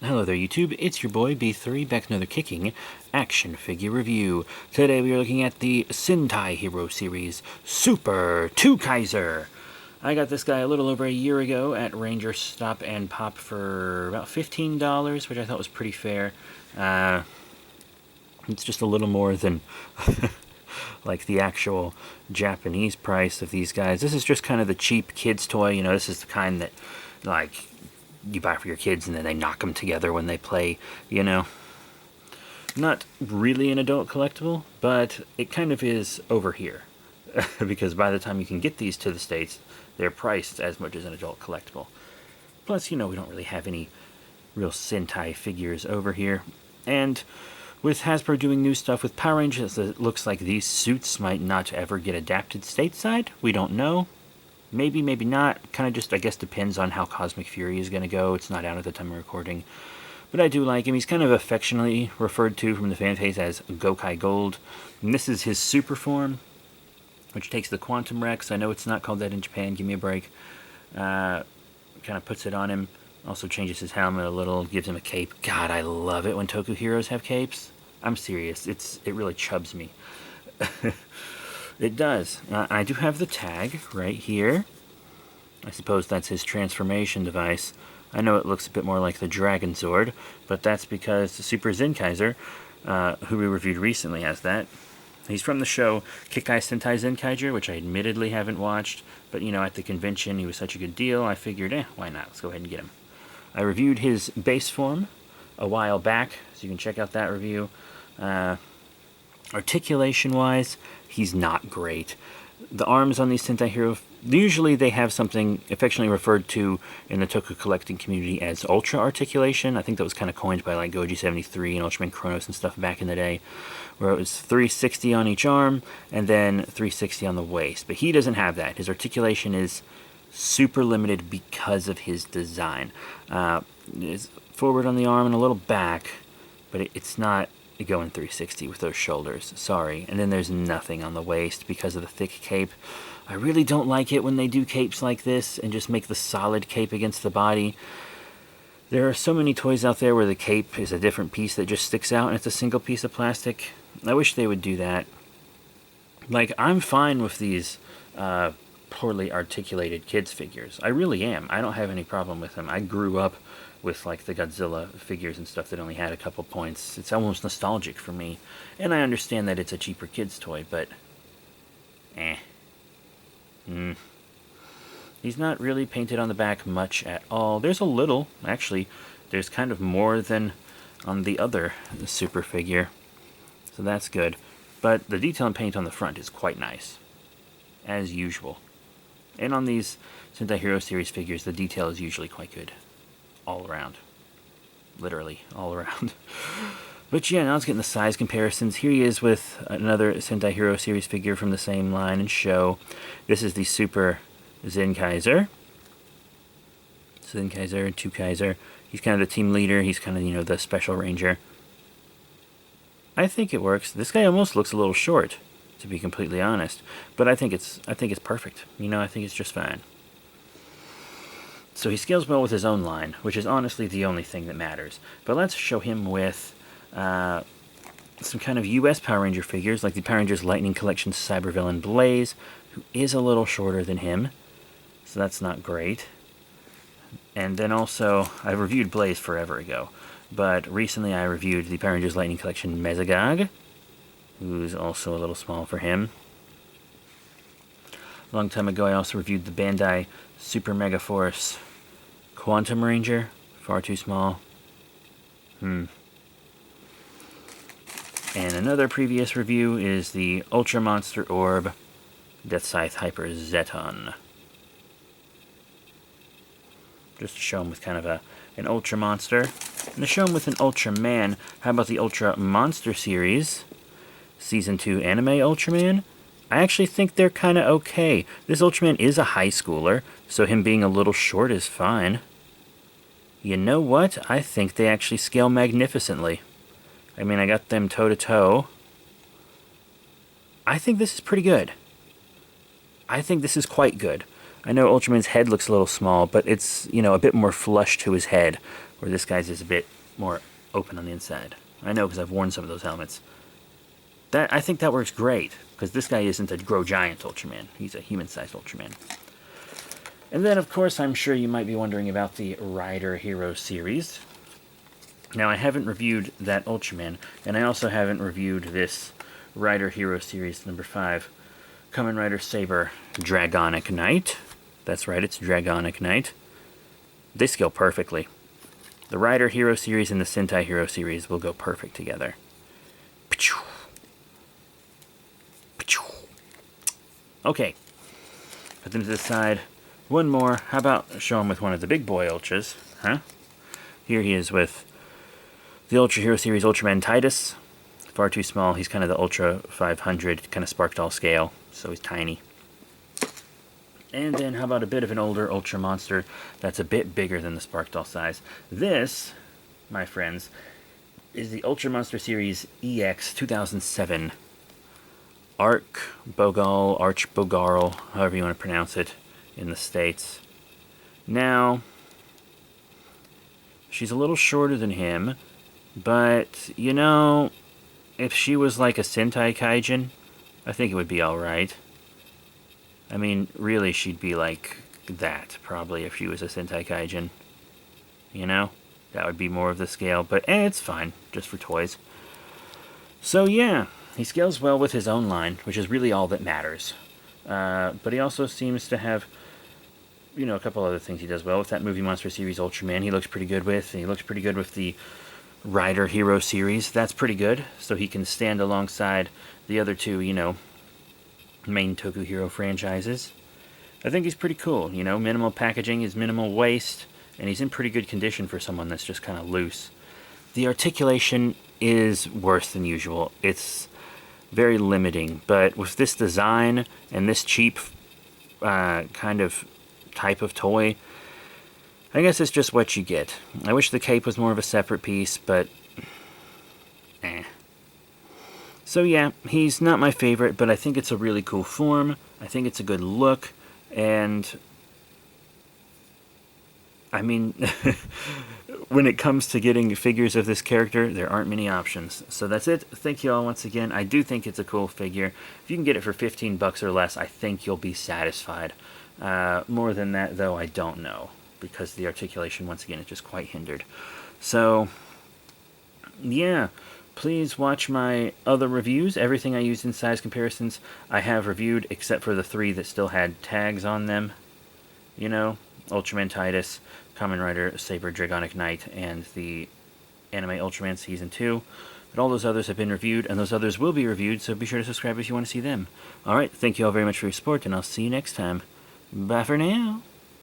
Hello there YouTube, it's your boy B3 back with another kicking action figure review. Today we are looking at the Sentai Hero Series Super Twokaizer. I got this guy a little over a year ago at Ranger Stop and Pop for about $15, which I thought was pretty fair. It's just a little more than like the actual Japanese price of these guys. This is just kind of the cheap kids toy, you know, this is the kind that like you buy for your kids and then they knock them together when they play, you know. Not really an adult collectible, but it kind of is over here. Because by the time you can get these to the States, they're priced as much as an adult collectible. Plus, you know, we don't really have any real Sentai figures over here. And with Hasbro doing new stuff with Power Rangers, it looks like these suits might not ever get adapted stateside. We don't know. Maybe, maybe not. Kind of just, I guess, depends on how Cosmic Fury is going to go. It's not out at the time of recording. But I do like him. He's kind of affectionately referred to from the fan base as Gokai Gold. And this is his super form, which takes the Quantum Rex. I know it's not called that in Japan. Give me a break. Kind of puts it on him. Also changes his helmet a little. Gives him a cape. God, I love it when Toku heroes have capes. I'm serious. It really chubs me. It does. I do have the tag right here. I suppose that's his transformation device. I know it looks a bit more like the Dragon Zord, but that's because the Super Zenkaiger, who we reviewed recently, has that. He's from the show Kikai Sentai Zenkaiger, which I admittedly haven't watched, but you know, at the convention he was such a good deal, I figured, why not? Let's go ahead and get him. I reviewed his base form a while back, so you can check out that review. Articulation-wise, he's not great. The arms on these Sentai Hero, usually they have something affectionately referred to in the Toku collecting community as Ultra Articulation. I think that was kind of coined by like Goji 73 and Ultraman Chronos and stuff back in the day, where it was 360 on each arm and then 360 on the waist. But he doesn't have that. His articulation is super limited because of his design. It's forward on the arm and a little back, but it's not going 360 with those shoulders, sorry. And then there's nothing on the waist because of the thick cape. I really don't like it when they do capes like this and just make the solid cape against the body. There are so many toys out there where the cape is a different piece that just sticks out and it's a single piece of plastic. I wish they would do that. Like, I'm fine with these poorly articulated kids figures. I really am. I don't have any problem with them. I grew up with like the Godzilla figures and stuff that only had a couple points. It's almost nostalgic for me. And I understand that it's a cheaper kid's toy, but He's not really painted on the back much at all. There's a little, actually. There's kind of more than on the other super figure. So that's good. But the detail and paint on the front is quite nice, as usual. And on these Sentai Hero Series figures, the detail is usually quite good. All around. Literally, all around. But yeah, now let's get in the size comparisons. Here he is with another Sentai Hero Series figure from the same line and show. This is the Super Zenkaiger. Zenkaiger, Twokaizer. He's kind of the team leader. He's kind of, you know, the special ranger. I think it works. This guy almost looks a little short, to be completely honest. But I think it's perfect. You know, I think it's just fine. So he scales well with his own line, which is honestly the only thing that matters. But let's show him with some kind of US Power Ranger figures, like the Power Rangers Lightning Collection Cybervillain Blaze, who is a little shorter than him. So that's not great. And then also, I reviewed Blaze forever ago. But recently I reviewed the Power Rangers Lightning Collection Mesagog, who's also a little small for him. A long time ago I also reviewed the Bandai Super Mega Force Quantum Ranger. Far too small. And another previous review is the Ultra Monster Orb Death Scythe Hyper Zeton. Just to show him with kind of an Ultra Monster. And to show him with an Ultraman, how about the Ultra Monster series? Season 2 Anime Ultraman? I actually think they're kind of okay. This Ultraman is a high schooler, so him being a little short is fine. You know what? I think they actually scale magnificently. I mean, I got them toe-to-toe. I think this is pretty good. I think this is quite good. I know Ultraman's head looks a little small, but it's, you know, a bit more flush to his head, where this guy's is a bit more open on the inside. I know because I've worn some of those helmets. I think that works great, because this guy isn't a Grow Giant Ultraman. He's a human-sized Ultraman. And then, of course, I'm sure you might be wondering about the Rider Hero series. Now, I haven't reviewed that Ultraman, and I also haven't reviewed this Rider Hero series number 5, Kamen Rider Saber Dragonic Knight. That's right, it's Dragonic Knight. They scale perfectly. The Rider Hero series and the Sentai Hero series will go perfect together. Okay, put them to the side. One more. How about show him with one of the big boy Ultras, huh? Here he is with the Ultra Hero series Ultraman Titus. Far too small. He's kind of the Ultra 500, kind of Sparkdoll scale, so he's tiny. And then how about a bit of an older Ultra Monster that's a bit bigger than the Sparkdoll size. This, my friends, is the Ultra Monster Series EX 2007. Arch Bogarl, however you want to pronounce it in the States. Now, she's a little shorter than him, but, you know, if she was like a Sentai Kaijin, I think it would be alright. I mean, really, she'd be like that, probably, if she was a Sentai Kaijin. You know? That would be more of the scale, but it's fine, just for toys. So, yeah, he scales well with his own line, which is really all that matters. But he also seems to have, you know, a couple other things he does well with. That Movie Monster Series Ultraman he looks pretty good with. He looks pretty good with the Rider Hero series. That's pretty good, so he can stand alongside the other two, you know, main Toku Hero franchises. I think he's pretty cool, you know, minimal packaging, his minimal waist, and he's in pretty good condition for someone that's just kind of loose. The articulation is worse than usual. It's very limiting, but with this design and this cheap kind of type of toy, I guess it's just what you get. I wish the cape was more of a separate piece, but So yeah, he's not my favorite, but I think it's a really cool form. I think it's a good look, and I mean, when it comes to getting figures of this character, there aren't many options. So that's it. Thank you all once again. I do think it's a cool figure. If you can get it for 15 bucks or less, I think you'll be satisfied. More than that, though, I don't know, because the articulation, once again, is just quite hindered. So, yeah, please watch my other reviews. Everything I used in size comparisons, I have reviewed, except for the 3 that still had tags on them. You know, Ultraman Titus, Kamen Rider Saber Dragonic Knight, and the Anime Ultraman Season 2. But all those others have been reviewed, and those others will be reviewed, so be sure to subscribe if you want to see them. Alright, thank you all very much for your support, and I'll see you next time. Bye for now.